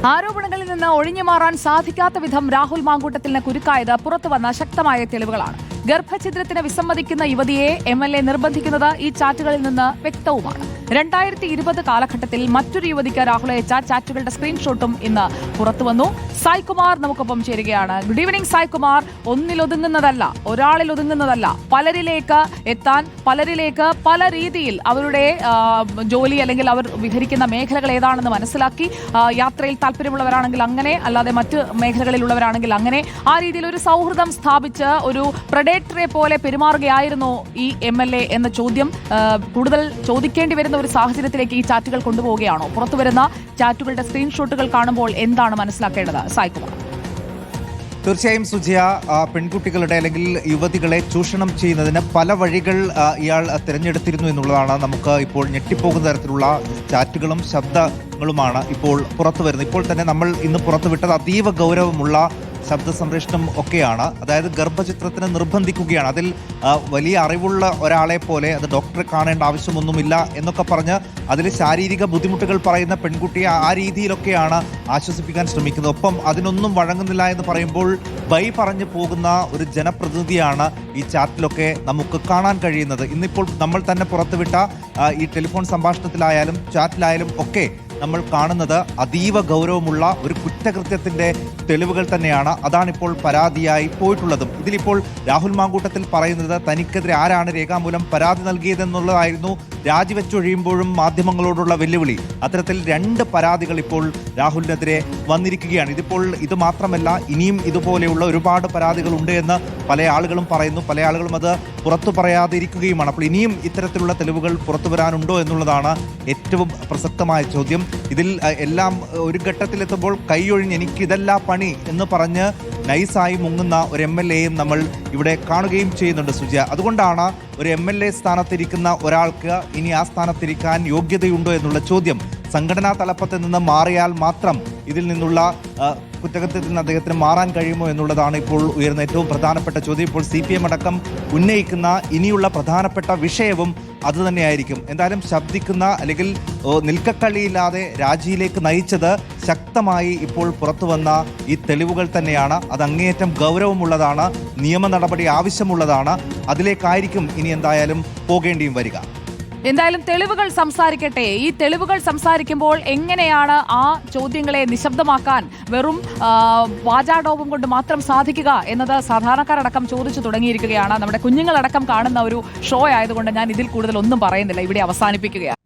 ആരോപണങ്ങളിൽ നിന്ന് ഒഴിഞ്ഞുമാറാൻ സാധിക്കാത്ത വിധം രാഹുൽ മാങ്കൂട്ടത്തിന് കുരുക്കായത് പുറത്തുവന്ന ശക്തമായ തെളിവുകളാണ്. ഗർഭഛിദ്രത്തിന് വിസമ്മതിക്കുന്ന യുവതിയെ MLA നിർബന്ധിക്കുന്നത് ഈ ചാറ്റുകളിൽ നിന്ന് വ്യക്തവുമാണ്. 2020 കാലഘട്ടത്തിൽ മറ്റൊരു യുവതിക്ക് രാഹുൽ അയച്ച ചാറ്റുകളുടെ സ്ക്രീൻഷോട്ടും ഇന്ന് പുറത്തുവന്നു. സായ്കുമാർ നമുക്കൊപ്പം ചേരുകയാണ്. Good evening Saikumar. ഒന്നിലൊതുങ്ങുന്നതല്ല, ഒരാളിൽ ഒതുങ്ങുന്നതല്ല, പലരിലേക്ക് എത്താൻ, പലരിലേക്ക് പല രീതിയിൽ അവരുടെ ജോലി അല്ലെങ്കിൽ അവർ വിഹരിക്കുന്ന മേഖലകൾ ഏതാണെന്ന് മനസ്സിലാക്കി, യാത്രയിൽ താല്പര്യമുള്ളവരാണെങ്കിൽ അങ്ങനെ, അല്ലാതെ മറ്റ് മേഖലകളിലുള്ളവരാണെങ്കിൽ അങ്ങനെ, ആ രീതിയിൽ ഒരു സൗഹൃദം സ്ഥാപിച്ച് ഒരു പ്രഡേറ്ററെ പോലെ പെരുമാറുകയായിരുന്നു ഈ MLA എന്ന ചോദ്യം കൂടുതൽ ചോദിക്കേണ്ടി വരുന്ന ഒരു സാഹചര്യത്തിലേക്ക് ഈ ചാറ്റുകൾ കൊണ്ടുപോവുകയാണോ? പുറത്തുവരുന്ന ചാറ്റുകളുടെ സ്ക്രീൻഷോട്ടുകൾ കാണുമ്പോൾ എന്താണ് മനസ്സിലാക്കേണ്ടത് സായ്കുമാർ? തീർച്ചയായും സുജിയ, പെൺകുട്ടികളുടെ അല്ലെങ്കിൽ യുവതികളെ ചൂഷണം ചെയ്യുന്നതിന് പല വഴികൾ ഇയാൾ തിരഞ്ഞെടുത്തിരുന്നു എന്നുള്ളതാണ് നമുക്ക് ഇപ്പോൾ ഞെട്ടിപ്പോകുന്ന തരത്തിലുള്ള ചാറ്റുകളും ശബ്ദങ്ങളുമാണ് ഇപ്പോൾ പുറത്തു വരുന്നത്. ഇപ്പോൾ തന്നെ നമ്മൾ ഇന്ന് പുറത്തുവിട്ടത് അതീവ ഗൗരവമുള്ള ശബ്ദ സംപ്രേഷണം ഒക്കെയാണ്. അതായത് ഗർഭചിത്രത്തിന് നിർബന്ധിക്കുകയാണ്. അതിൽ വലിയ അറിവുള്ള ഒരാളെ പോലെ അത് ഡോക്ടറെ കാണേണ്ട ആവശ്യമൊന്നുമില്ല എന്നൊക്കെ പറഞ്ഞ് അതിൽ ശാരീരിക ബുദ്ധിമുട്ടുകൾ പറയുന്ന പെൺകുട്ടിയെ ആ രീതിയിലൊക്കെയാണ് ആശ്വസിപ്പിക്കാൻ ശ്രമിക്കുന്നത്. ഒപ്പം അതിനൊന്നും വഴങ്ങുന്നില്ല എന്ന് പറയുമ്പോൾ ബൈ പറഞ്ഞു പോകുന്ന ഒരു ജനപ്രതിനിധിയാണ് ഈ ചാറ്റിലൊക്കെ നമുക്ക് കാണാൻ കഴിയുന്നത്. ഇന്നിപ്പോൾ നമ്മൾ തന്നെ പുറത്തുവിട്ട ഈ ടെലിഫോൺ സംഭാഷണത്തിലായാലും ചാറ്റിലായാലും ഒക്കെ നമ്മൾ കാണുന്നത് അതീവ ഗൗരവമുള്ള ഒരു കുറ്റകൃത്യത്തിന്റെ തെളിവുകൾ തന്നെയാണ്. അതാണിപ്പോൾ പരാതിയായി പോയിട്ടുള്ളതും. ഇതിലിപ്പോൾ രാഹുൽ മാങ്കൂട്ടത്തിൽ പറയുന്നത് തനിക്കെതിരെ ആരാണ് രേഖാമൂലം പരാതി നൽകിയതെന്നുള്ളതായിരുന്നു. രാജിവെച്ചൊഴിയുമ്പോഴും മാധ്യമങ്ങളോടുള്ള വെല്ലുവിളി. അത്തരത്തിൽ 2 പരാതികൾ ഇപ്പോൾ രാഹുലിനെതിരെ വന്നിരിക്കുകയാണ്. ഇത് മാത്രമല്ല, ഇനിയും ഇതുപോലെയുള്ള ഒരുപാട് പരാതികൾ ഉണ്ട് എന്ന് പല ആളുകളും പറയുന്നു. പല ആളുകളും അത് പുറത്തു പറയാതിരിക്കുകയുമാണ്. അപ്പോൾ ഇനിയും ഇത്തരത്തിലുള്ള തെളിവുകൾ പുറത്തു വരാനുണ്ടോ എന്നുള്ളതാണ് ഏറ്റവും പ്രസക്തമായ ചോദ്യം. ഇതിൽ എല്ലാം ഒരു ഘട്ടത്തിലെത്തുമ്പോൾ കൈയൊഴിഞ്ഞ് എനിക്കിതല്ല പണി എന്ന് പറഞ്ഞ് നൈസായി മുങ്ങുന്ന ഒരു MLAയും നമ്മൾ ഇവിടെ കാണുകയും ചെയ്യുന്നുണ്ട് സുജിയ. അതുകൊണ്ടാണ് ഒരു MLA സ്ഥാനത്തിരിക്കുന്ന ഒരാൾക്ക് ഇനി ആ സ്ഥാനത്തിരിക്കാൻ യോഗ്യതയുണ്ടോ എന്നുള്ള ചോദ്യം സംഘടനാ തലപ്പത്ത് നിന്ന് മാറിയാൽ മാത്രം ഇതിൽ നിന്നുള്ള കുറ്റകൃത്യത്തിൽ നിന്ന് അദ്ദേഹത്തിന് മാറാൻ കഴിയുമോ എന്നുള്ളതാണ് ഇപ്പോൾ ഉയർന്ന ഏറ്റവും പ്രധാനപ്പെട്ട ചോദ്യം. ഇപ്പോൾ CPM അടക്കം ഉന്നയിക്കുന്ന ഇനിയുള്ള പ്രധാനപ്പെട്ട വിഷയവും അതുതന്നെയായിരിക്കും. എന്തായാലും ശബ്ദിക്കുന്ന അല്ലെങ്കിൽ നിൽക്കക്കളിയില്ലാതെ രാജിയിലേക്ക് നയിച്ചത് ശക്തമായി ഇപ്പോൾ പുറത്തു വന്ന ഈ തെളിവുകൾ തന്നെയാണ്. അത് അങ്ങേയറ്റം ഗൗരവമുള്ളതാണ്, നിയമ നടപടി ആവശ്യമുള്ളതാണ്. അതിലേക്കായിരിക്കും ഇനി എന്തായാലും പോകേണ്ടിയും വരിക. എന്തായാലും തെളിവുകൾ സംസാരിക്കട്ടെ. ഈ തെളിവുകൾ സംസാരിക്കുമ്പോൾ എങ്ങനെയാണ് ആ ചോദ്യങ്ങളെ നിശബ്ദമാക്കാൻ വെറും വാചാടോപം കൊണ്ട് മാത്രം സാധിക്കുക എന്നത് സാധാരണക്കാരടക്കം ചോദിച്ചു തുടങ്ങിയിരിക്കുകയാണ്. നമ്മുടെ കുഞ്ഞുങ്ങളടക്കം കാണുന്ന ഒരു ഷോ ആയതുകൊണ്ട് ഞാൻ ഇതിൽ കൂടുതൽ ഒന്നും പറയുന്നില്ല, ഇവിടെ അവസാനിപ്പിക്കുകയാണ്.